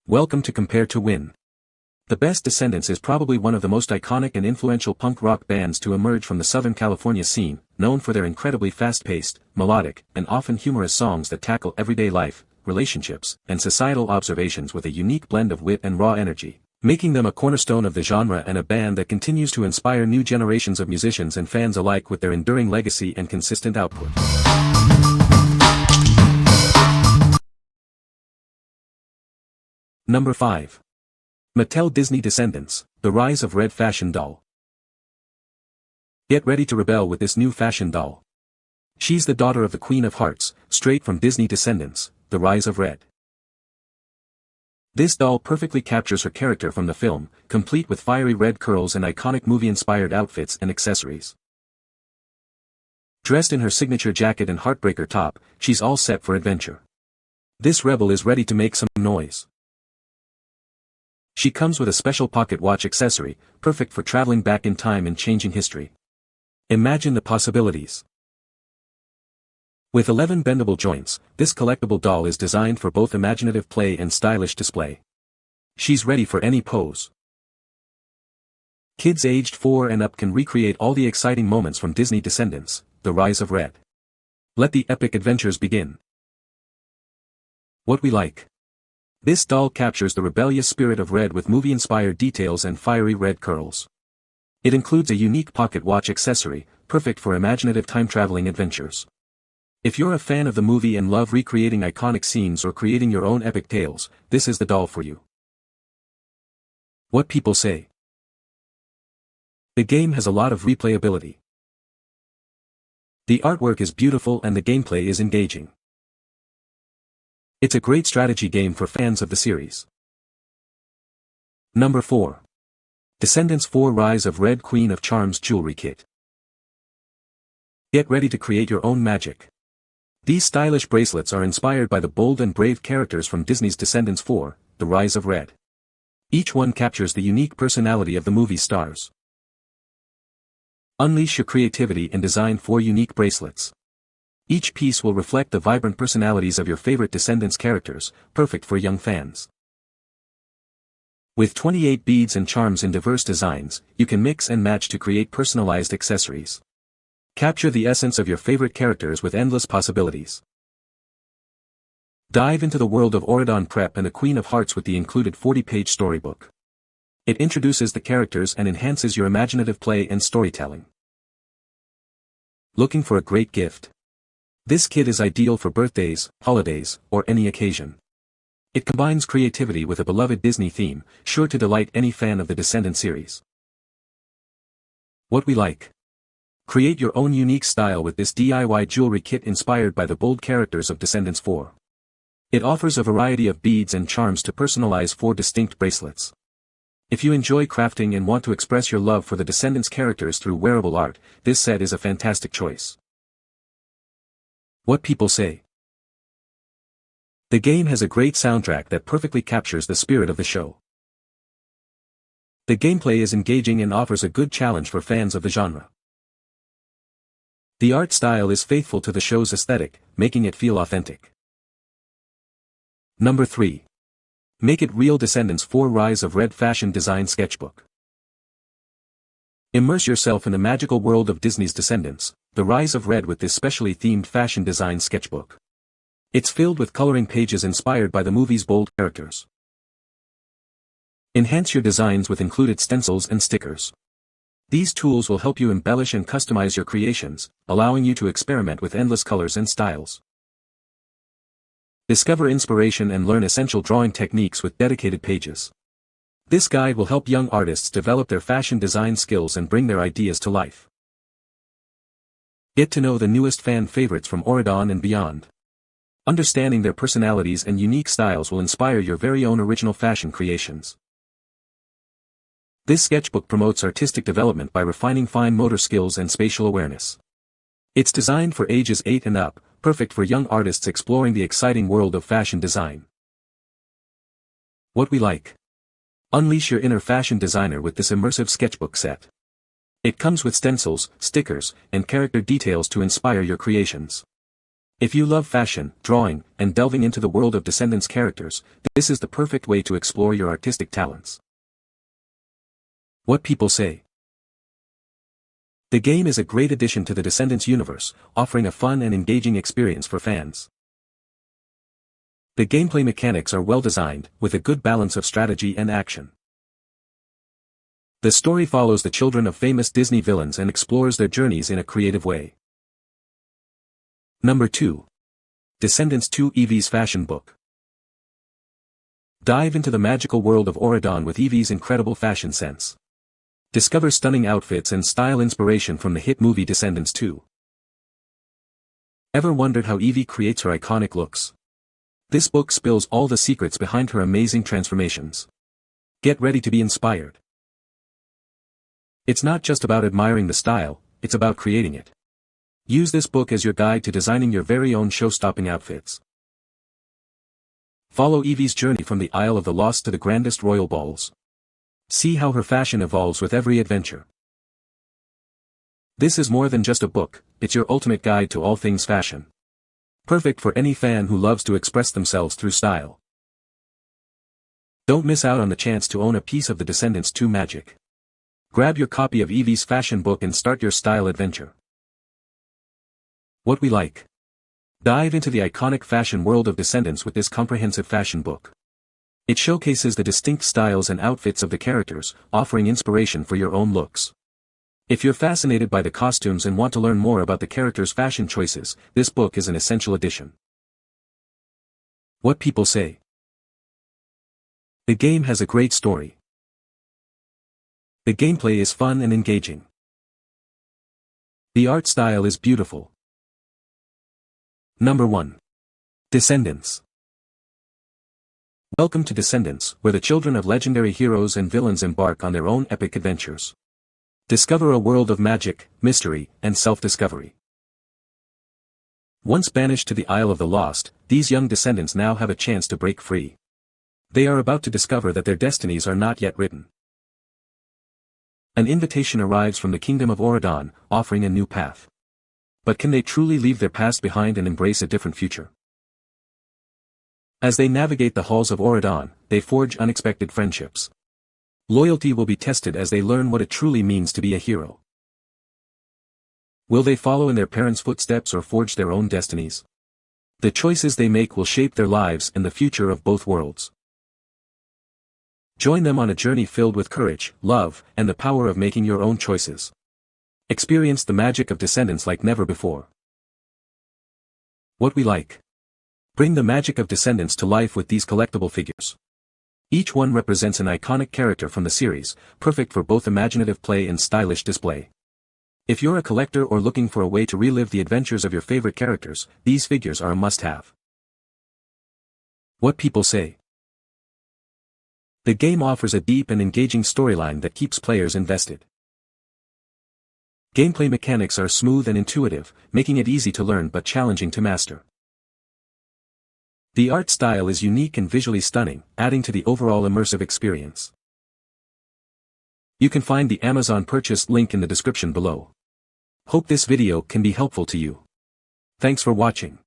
Welcome to Compare to Win. The best Descendants is probably one of the most iconic and influential punk rock bands to emerge from the Southern California scene, known for their incredibly fast-paced, melodic, and often humorous songs that tackle everyday life, relationships, and societal observations with a unique blend of wit and raw energy, making them a cornerstone of the genre and a band that continues to inspire new generations of musicians and fans alike with their enduring legacy and consistent output. Number 5. Mattel Disney Descendants, The Rise of Red Fashion Doll. Get ready to rebel with this new fashion doll. She's the daughter of the Queen of Hearts, straight from Disney Descendants, The Rise of Red. This doll perfectly captures her character from the film, complete with fiery red curls and iconic movie-inspired outfits and accessories. Dressed in her signature jacket and heartbreaker top, she's all set for adventure. This rebel is ready to make some noise. She comes with a special pocket watch accessory, perfect for traveling back in time and changing history. Imagine the possibilities. With 11 bendable joints, this collectible doll is designed for both imaginative play and stylish display. She's ready for any pose. Kids aged 4 and up can recreate all the exciting moments from Disney Descendants, The Rise of Red. Let the epic adventures begin. What we like. This doll captures the rebellious spirit of Red with movie-inspired details and fiery red curls. It includes a unique pocket watch accessory, perfect for imaginative time-traveling adventures. If you're a fan of the movie and love recreating iconic scenes or creating your own epic tales, this is the doll for you. What people say. The game has a lot of replayability. The artwork is beautiful and the gameplay is engaging. It's a great strategy game for fans of the series. Number 4. Descendants 4 Rise of Red Queen of Charms Jewelry Kit. Get ready to create your own magic. These stylish bracelets are inspired by the bold and brave characters from Disney's Descendants 4, The Rise of Red. Each one captures the unique personality of the movie stars. Unleash your creativity and design 4 unique bracelets. Each piece will reflect the vibrant personalities of your favorite Descendants characters, perfect for young fans. With 28 beads and charms in diverse designs, you can mix and match to create personalized accessories. Capture the essence of your favorite characters with endless possibilities. Dive into the world of Auradon Prep and the Queen of Hearts with the included 40-page storybook. It introduces the characters and enhances your imaginative play and storytelling. Looking for a great gift? This kit is ideal for birthdays, holidays, or any occasion. It combines creativity with a beloved Disney theme, sure to delight any fan of the Descendants series. What we like. Create your own unique style with this DIY jewelry kit inspired by the bold characters of Descendants 4. It offers a variety of beads and charms to personalize 4 distinct bracelets. If you enjoy crafting and want to express your love for the Descendants characters through wearable art, this set is a fantastic choice. What people say. The game has a great soundtrack that perfectly captures the spirit of the show. The gameplay is engaging and offers a good challenge for fans of the genre. The art style is faithful to the show's aesthetic, making it feel authentic. Number 3. Make It Real Descendants 4 Rise of Red Fashion Design Sketchbook. Immerse yourself in the magical world of Disney's Descendants, The Rise of Red with this specially themed fashion design sketchbook. It's filled with coloring pages inspired by the movie's bold characters. Enhance your designs with included stencils and stickers. These tools will help you embellish and customize your creations, allowing you to experiment with endless colors and styles. Discover inspiration and learn essential drawing techniques with dedicated pages. This guide will help young artists develop their fashion design skills and bring their ideas to life. Get to know the newest fan favorites from Auradon and beyond. Understanding their personalities and unique styles will inspire your very own original fashion creations. This sketchbook promotes artistic development by refining fine motor skills and spatial awareness. It's designed for ages 8 and up, perfect for young artists exploring the exciting world of fashion design. What we like. Unleash your inner fashion designer with this immersive sketchbook set. It comes with stencils, stickers, and character details to inspire your creations. If you love fashion, drawing, and delving into the world of Descendants characters, this is the perfect way to explore your artistic talents. What people say. The game is a great addition to the Descendants universe, offering a fun and engaging experience for fans. The gameplay mechanics are well designed, with a good balance of strategy and action. The story follows the children of famous Disney villains and explores their journeys in a creative way. Number 2. Descendants 2 EVIE'S Fashion Book. Dive into the magical world of Auradon with EVIE'S incredible fashion sense. Discover stunning outfits and style inspiration from the hit movie Descendants 2. Ever wondered how EVIE creates her iconic looks? This book spills all the secrets behind her amazing transformations. Get ready to be inspired. It's not just about admiring the style, it's about creating it. Use this book as your guide to designing your very own show-stopping outfits. Follow EVIE'S journey from the Isle of the Lost to the grandest royal balls. See how her fashion evolves with every adventure. This is more than just a book, it's your ultimate guide to all things fashion. Perfect for any fan who loves to express themselves through style. Don't miss out on the chance to own a piece of the Descendants 2 magic. Grab your copy of EVIE'S fashion book and start your style adventure. What we like. Dive into the iconic fashion world of Descendants with this comprehensive fashion book. It showcases the distinct styles and outfits of the characters, offering inspiration for your own looks. If you're fascinated by the costumes and want to learn more about the characters' fashion choices, this book is an essential addition. What people say. The game has a great story. The gameplay is fun and engaging. The art style is beautiful. Number 1. Descendants. Welcome to Descendants, where the children of legendary heroes and villains embark on their own epic adventures. Discover a world of magic, mystery, and self-discovery. Once banished to the Isle of the Lost, these young Descendants now have a chance to break free. They are about to discover that their destinies are not yet written. An invitation arrives from the kingdom of Auradon, offering a new path. But can they truly leave their past behind and embrace a different future? As they navigate the halls of Auradon, they forge unexpected friendships. Loyalty will be tested as they learn what it truly means to be a hero. Will they follow in their parents' footsteps or forge their own destinies? The choices they make will shape their lives and the future of both worlds. Join them on a journey filled with courage, love, and the power of making your own choices. Experience the magic of Descendants like never before. What we like. Bring the magic of Descendants to life with these collectible figures. Each one represents an iconic character from the series, perfect for both imaginative play and stylish display. If you're a collector or looking for a way to relive the adventures of your favorite characters, these figures are a must-have. What people say. The game offers a deep and engaging storyline that keeps players invested. Gameplay mechanics are smooth and intuitive, making it easy to learn but challenging to master. The art style is unique and visually stunning, adding to the overall immersive experience. You can find the Amazon purchase link in the description below. Hope this video can be helpful to you. Thanks for watching.